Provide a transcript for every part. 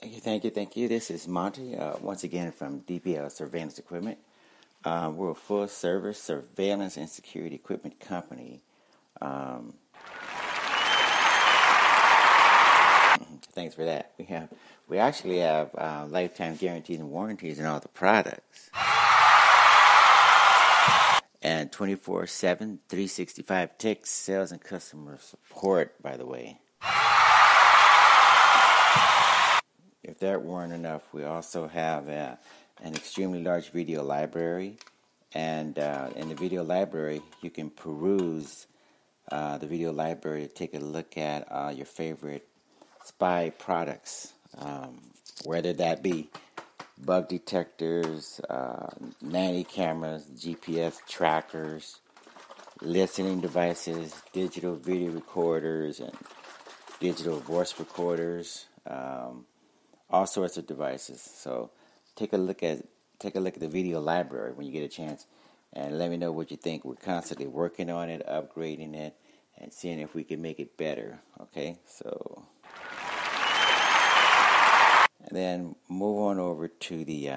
Thank you. This is Monty, once again from DPL Surveillance Equipment. We're a full-service surveillance and security equipment company. Thanks for that. We actually have lifetime guarantees and warranties on all the products, and 24/7, 365 tech sales and customer support. By the way. If that weren't enough, we also have an extremely large video library, and in the video library, you can peruse the video library to take a look at your favorite spy products, whether that be bug detectors, Nanny cameras, GPS trackers, listening devices, digital video recorders, and digital voice recorders. All sorts of devices. So take a look at the video library when you get a chance, and let me know what you think. We're constantly working on it, upgrading it, and seeing if we can make it better. Okay, so and then move on over to the.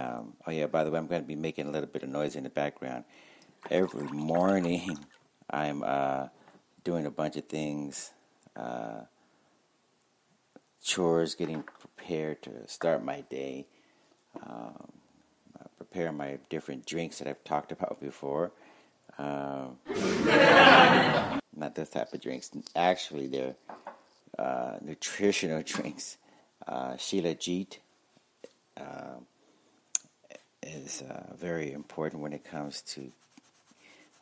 By the way, I'm going to be making a little bit of noise in the background. Every morning, I'm doing a bunch of things. Chores, getting prepared to start my day, prepare my different drinks that I've talked about before. Not this type of drinks. Actually, they're nutritional drinks. Sheila Jeet is very important when it comes to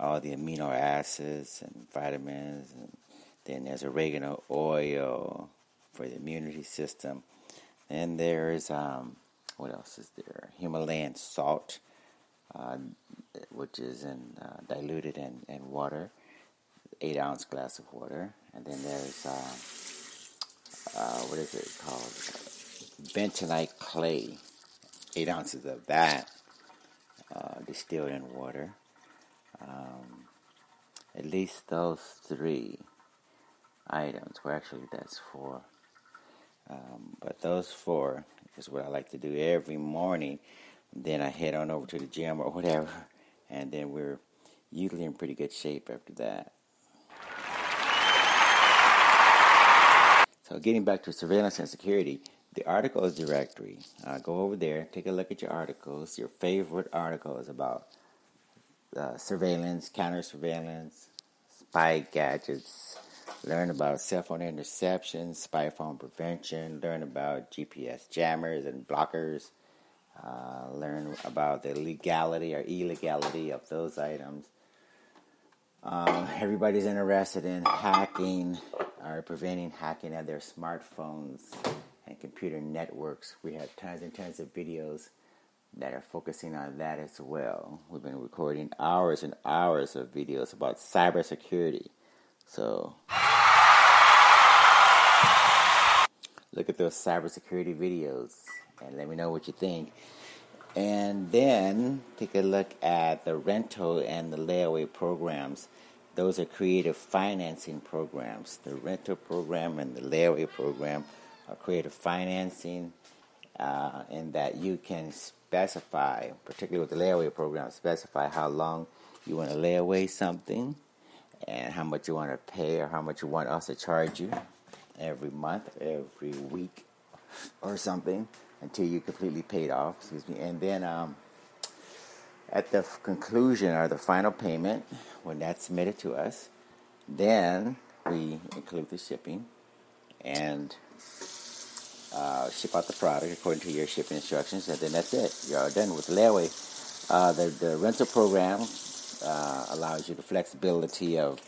all the amino acids and vitamins. And then there's oregano oil for the immunity system. And there's, what else is there? Himalayan salt, which is diluted in water, 8-ounce glass of water. And then there's, what is it called? Bentonite clay, 8 ounces of that, distilled in water. At least those 3 items. Well, actually, that's 4. But those 4 is what I like to do every morning. Then I head on over to the gym or whatever, and then we're usually in pretty good shape after that. So getting back to surveillance and security, the articles directory. Go over there, take a look at your articles. Your favorite articles about surveillance, counter-surveillance, spy gadgets. Learn about cell phone interception, spy phone prevention. Learn about GPS jammers and blockers. Learn about the legality or illegality of those items. Everybody's interested in hacking or preventing hacking of their smartphones and computer networks. We have tons and tons of videos that are focusing on that as well. We've been recording hours and hours of videos about cybersecurity. So look at those cybersecurity videos and let me know what you think. And then take a look at the rental and the layaway programs. Those are creative financing programs. The rental program and the layaway program are creative financing in that you can specify, particularly with the layaway program, specify how long you want to lay away something and how much you want to pay or how much you want us to charge you every month, every week or something until you completely paid off, And then at the conclusion or the final payment, when that's submitted to us, then we include the shipping and ship out the product according to your shipping instructions, and then that's it. You're all done with the layaway. The rental program allows you the flexibility of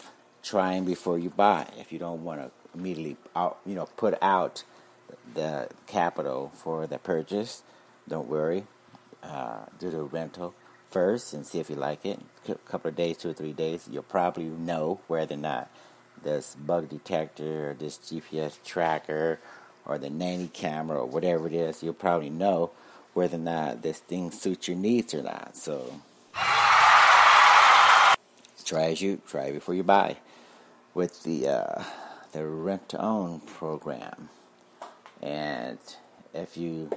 trying before you buy. If you don't want to immediately put out the capital for the purchase, don't worry. Do the rental first and see if you like it. A couple of days, 2 or 3 days, you'll probably know whether or not this bug detector or this GPS tracker or the Nanny camera or whatever it is, you'll probably know whether or not this thing suits your needs or not. So try before you buy. With the rent-to-own program, and if you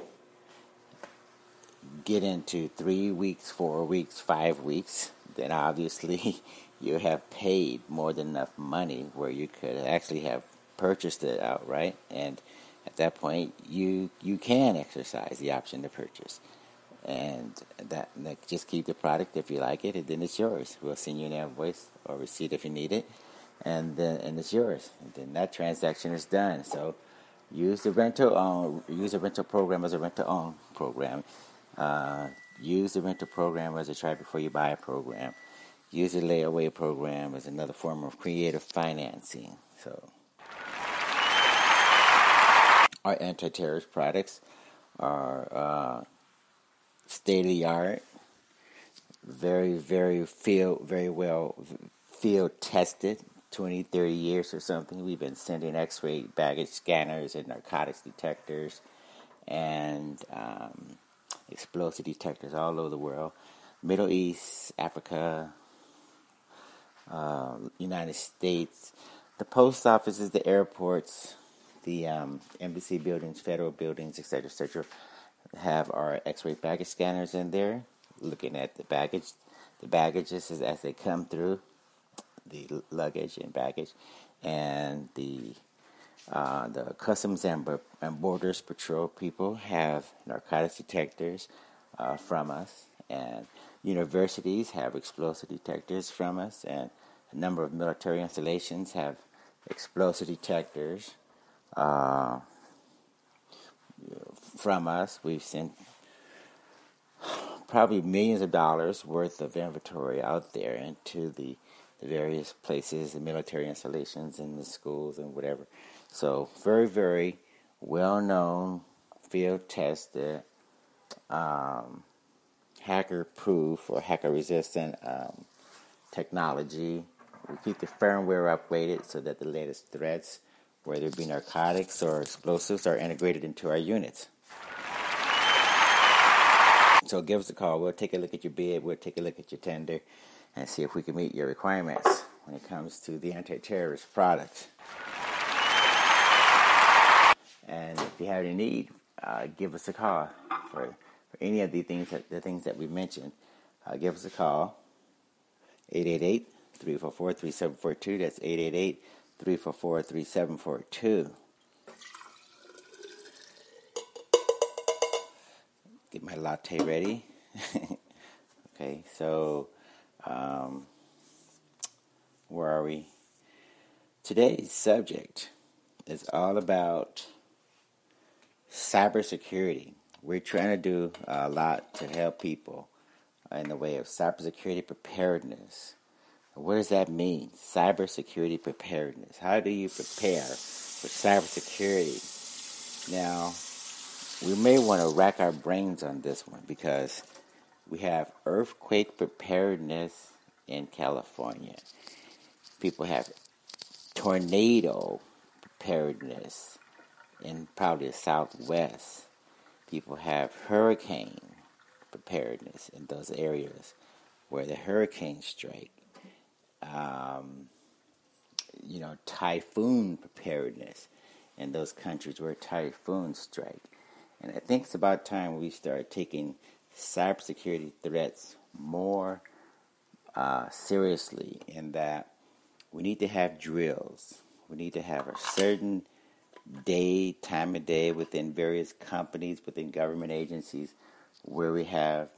get into 3 weeks, 4 weeks, 5 weeks, then obviously you have paid more than enough money where you could actually have purchased it outright, and at that point you can exercise the option to purchase, and that just keep the product if you like it, and then it's yours. We'll send you an invoice or receipt if you need it, and it's yours, and then that transaction is done. So use the rental program as a rental-own program. Use the rental program as a try before you buy a program. Use the layaway program as another form of creative financing. So our anti-terrorist products are state-of-the-art, very well field tested. 20, 30 years or something. We've been sending X-ray baggage scanners and narcotics detectors and explosive detectors all over the world. Middle East, Africa, United States, the post offices, the airports, the embassy buildings, federal buildings, etc., have our X-ray baggage scanners in there, looking at the baggages as they come through, the luggage and baggage, and the Customs and Borders Patrol people have narcotics detectors from us, and universities have explosive detectors from us, and a number of military installations have explosive detectors from us. We've sent probably millions of dollars worth of inventory out there into the various places, the military installations and the schools and whatever. So very, very well-known, field-tested, hacker-proof or hacker-resistant technology. We keep the firmware upgraded so that the latest threats, whether it be narcotics or explosives, are integrated into our units. So give us a call. We'll take a look at your bid. We'll take a look at your tender and see if we can meet your requirements when it comes to the anti-terrorist products. And if you have any need, give us a call for any of the things that we mentioned. Give us a call, 888-344-3742. That's 888-344-3742. Get my latte ready. Okay, so where are we? Today's subject is all about cybersecurity. We're trying to do a lot to help people in the way of cybersecurity preparedness. What does that mean? Cybersecurity preparedness. How do you prepare for cybersecurity? Now, we may want to rack our brains on this one because we have earthquake preparedness in California. People have tornado preparedness in probably the Southwest. People have hurricane preparedness in those areas where the hurricanes strike. Typhoon preparedness in those countries where typhoons strike. And I think it's about time we start taking cybersecurity threats more seriously, in that we need to have drills. We need to have a certain time of day within various companies, within government agencies, where we have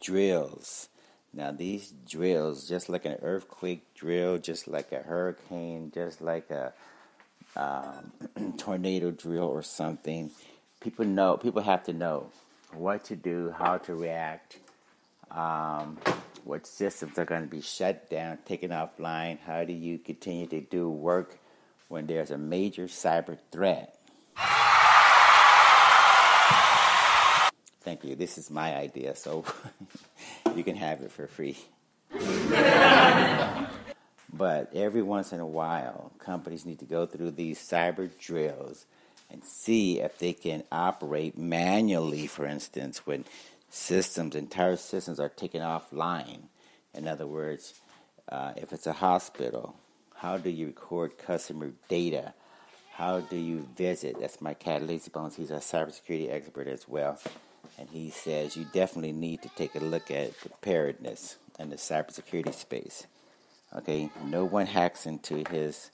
drills. Now, these drills, just like an earthquake drill, just like a hurricane, just like a tornado drill or something, people have to know what to do, how to react, what systems are going to be shut down, taken offline. How do you continue to do work when there's a major cyber threat? Thank you. This is my idea, so you can have it for free. But every once in a while, companies need to go through these cyber drills and see if they can operate manually, for instance, when entire systems are taken offline. In other words, if it's a hospital, how do you record customer data? how do you visit? That's my cat, Lazy Bones. He's a cybersecurity expert as well. And he says you definitely need to take a look at preparedness in the cybersecurity space. Okay, no one hacks into his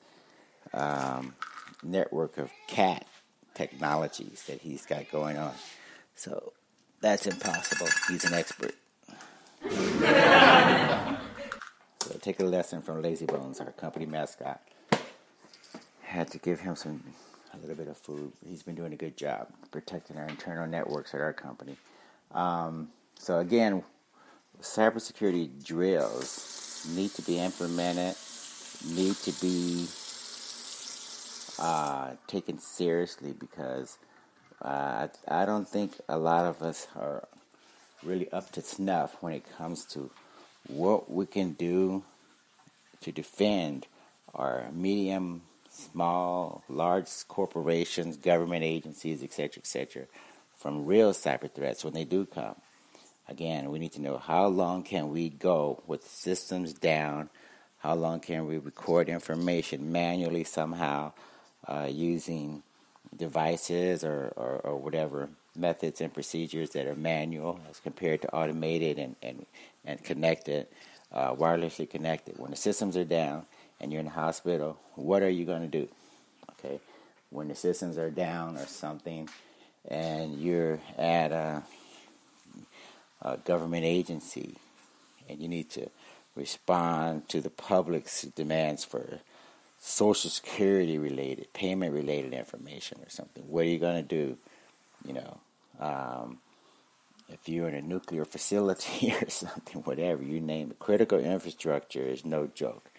network of cat technologies that he's got going on. So that's impossible. He's an expert. So take a lesson from Lazy Bones, our company mascot. Had to give him a little bit of food. He's been doing a good job protecting our internal networks at our company. So again, cybersecurity drills need to be implemented, need to be taken seriously, because I don't think a lot of us are really up to snuff when it comes to what we can do to defend our medium, small, large corporations, government agencies, etc., from real cyber threats when they do come. Again, we need to know how long can we go with systems down, how long can we record information manually somehow using devices or whatever methods and procedures that are manual as compared to automated and connected, wirelessly connected. When the systems are down and you're in the hospital, what are you going to do? Okay, when the systems are down or something and you're at a government agency and you need to respond to the public's demands for Social Security related, payment related information or something, what are you going to do? If you're in a nuclear facility or something, whatever, you name it, critical infrastructure is no joke.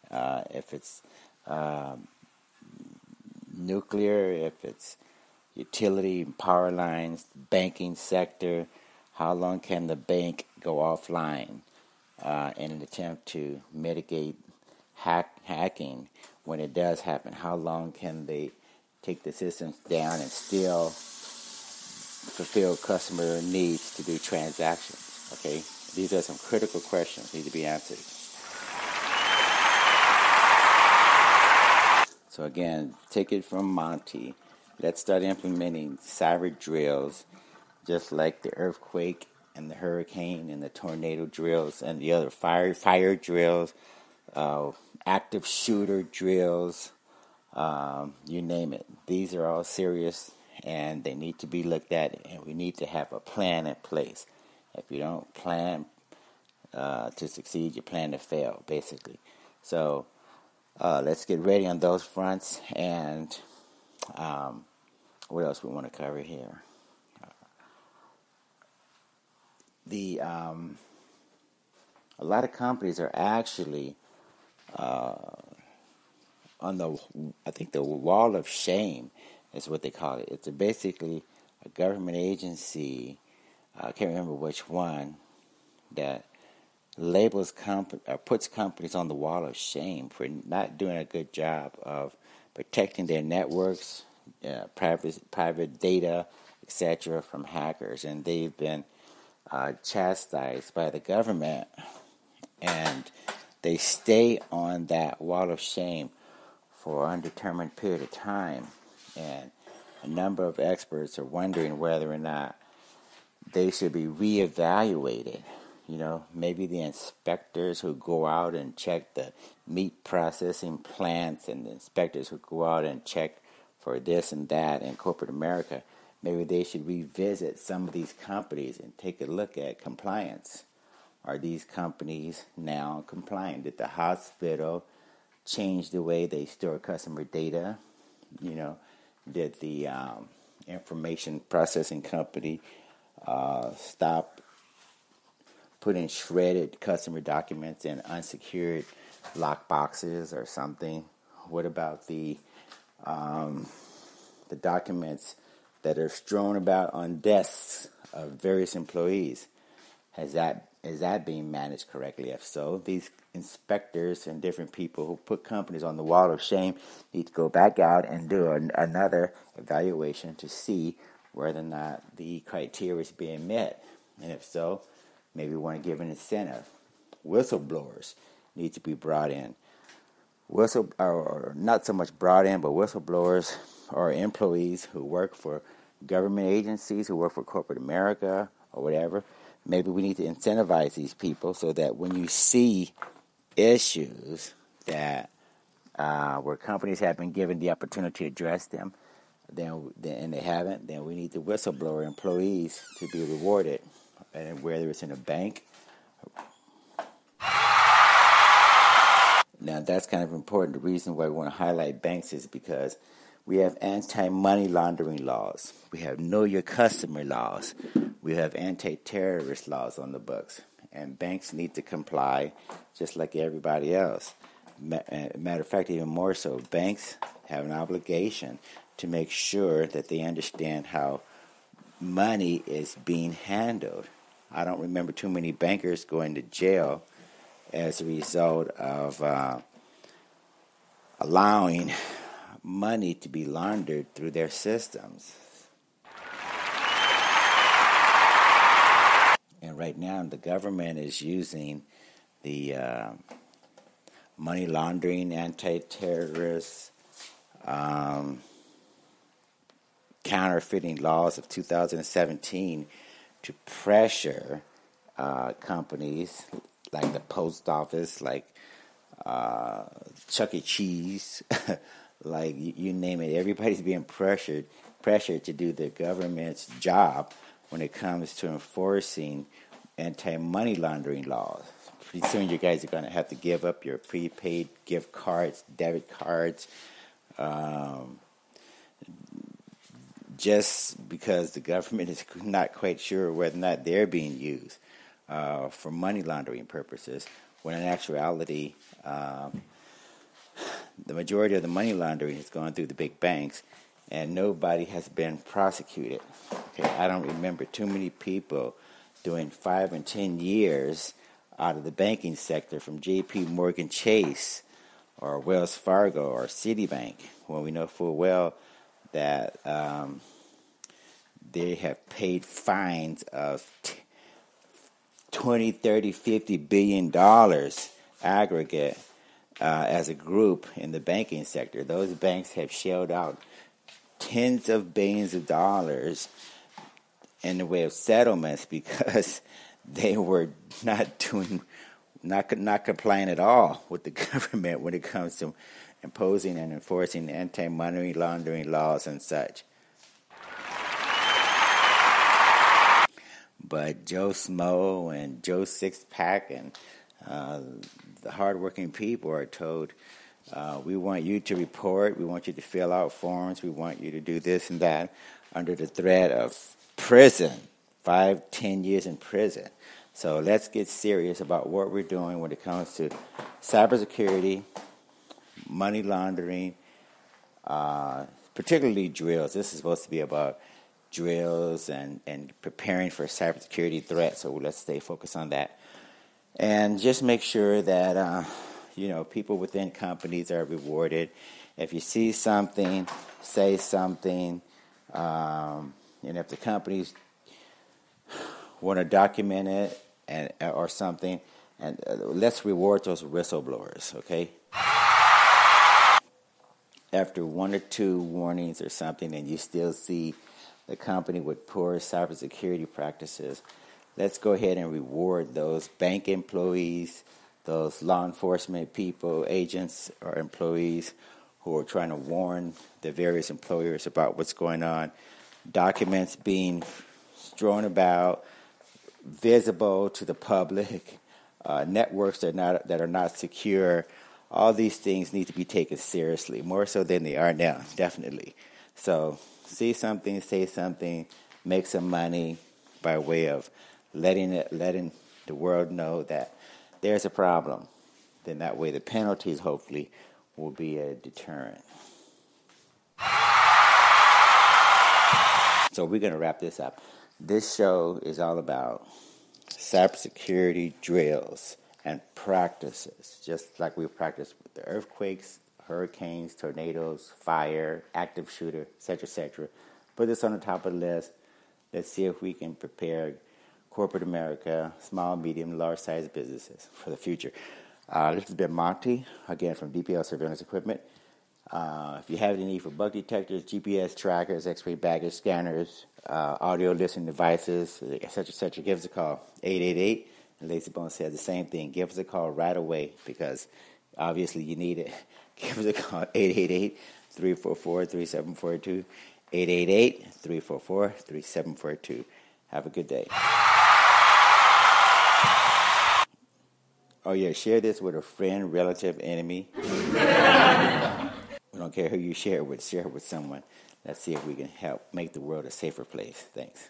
If it's nuclear, if it's utility and power lines, banking sector, how long can the bank go offline in an attempt to mitigate hacking when it does happen? How long can they take the systems down and still fulfill customer needs to do transactions? Okay, these are some critical questions need to be answered. So again, take it from Monty. Let's start implementing cyber drills, just like the earthquake and the hurricane and the tornado drills and the other fire drills, active shooter drills, you name it. These are all serious and they need to be looked at, and we need to have a plan in place. If you don't plan to succeed, you plan to fail, basically. So let's get ready on those fronts. And what else we want to cover here? A lot of companies are actually on the wall of shame is what they call it. It's basically a government agency, I can't remember which one, that labels puts companies on the wall of shame for not doing a good job of protecting their networks, private data, etc., from hackers. And they've been chastised by the government, and they stay on that wall of shame for an undetermined period of time. And a number of experts are wondering whether or not they should be reevaluated. Maybe the inspectors who go out and check the meat processing plants and the inspectors who go out and check for this and that in corporate America, maybe they should revisit some of these companies and take a look at compliance. Are these companies now compliant? Did the hospital change the way they store customer data? Did the information processing company stop putting shredded customer documents in unsecured lock boxes or something? What about the documents that are strewn about on desks of various employees? Is that being managed correctly? If so, these inspectors and different people who put companies on the wall of shame need to go back out and do another evaluation to see whether or not the criteria is being met. And if so, maybe we want to give an incentive. Whistleblowers need to be brought in. or not so much brought in, but whistleblowers or employees who work for government agencies, who work for corporate America or whatever. Maybe we need to incentivize these people so that when you see issues that where companies have been given the opportunity to address them, and they haven't, then we need the whistleblower employees to be rewarded, and whether it's in a bank. Now, that's kind of important. The reason why we want to highlight banks is because we have anti-money laundering laws. We have know your customer laws. We have anti-terrorist laws on the books. And banks need to comply just like everybody else. Matter of fact, even more so, banks have an obligation to make sure that they understand how money is being handled. I don't remember too many bankers going to jail as a result of allowing money to be laundered through their systems. And right now, the government is using the money laundering, anti-terrorist, counterfeiting laws of 2017 to pressure companies like the post office, like Chuck E. Cheese, like you name it. Everybody's being pressured to do the government's job when it comes to enforcing anti-money laundering laws. Pretty soon you guys are going to have to give up your prepaid gift cards, debit cards, just because the government is not quite sure whether or not they're being used for money laundering purposes, when in actuality, the majority of the money laundering has gone through the big banks, and nobody has been prosecuted. Okay, I don't remember too many people doing 5 and 10 years out of the banking sector from J.P. Morgan Chase or Wells Fargo or Citibank, when we know full well that they have paid fines of 20, 30, 50 billion dollars aggregate as a group in the banking sector. Those banks have shelled out tens of billions of dollars in the way of settlements because they were not complying at all with the government when it comes to imposing and enforcing anti-money laundering laws and such. But Joe Smo and Joe Six-Pack and the hardworking people are told, we want you to report, we want you to fill out forms, we want you to do this and that under the threat of prison, 5, 10 years in prison. So let's get serious about what we're doing when it comes to cybersecurity, money laundering, particularly drills. This is supposed to be about drills and preparing for cybersecurity threats. So let's stay focused on that. And just make sure that, people within companies are rewarded. If you see something, say something. And if the companies want to document it or something, and let's reward those whistleblowers, okay? After 1 or 2 warnings or something, and you still see the company with poor cybersecurity practices, let's go ahead and reward those bank employees, those law enforcement people, agents, or employees who are trying to warn the various employers about what's going on. Documents being strewn about, visible to the public, networks that are not secure. All these things need to be taken seriously, more so than they are now, definitely. So see something, say something, make some money by way of letting the world know that there's a problem. Then that way the penalties hopefully will be a deterrent. So we're going to wrap this up. This show is all about cybersecurity drills and practices, just like we practice with the earthquakes, hurricanes, tornadoes, fire, active shooter, etc., etc. Put this on the top of the list. Let's see if we can prepare corporate America, small, medium, large-sized businesses for the future. This has been Monty, again from DPL Surveillance Equipment. If you have any need for bug detectors, GPS trackers, X-ray baggage scanners, audio listening devices, etc., give us a call, 888. And Lazy Bone says the same thing. Give us a call right away because obviously you need it. Give us a call, 888-344-3742, 888-344-3742. Have a good day. Oh, yeah, share this with a friend, relative, enemy. We don't care who you share it with someone. Let's see if we can help make the world a safer place. Thanks.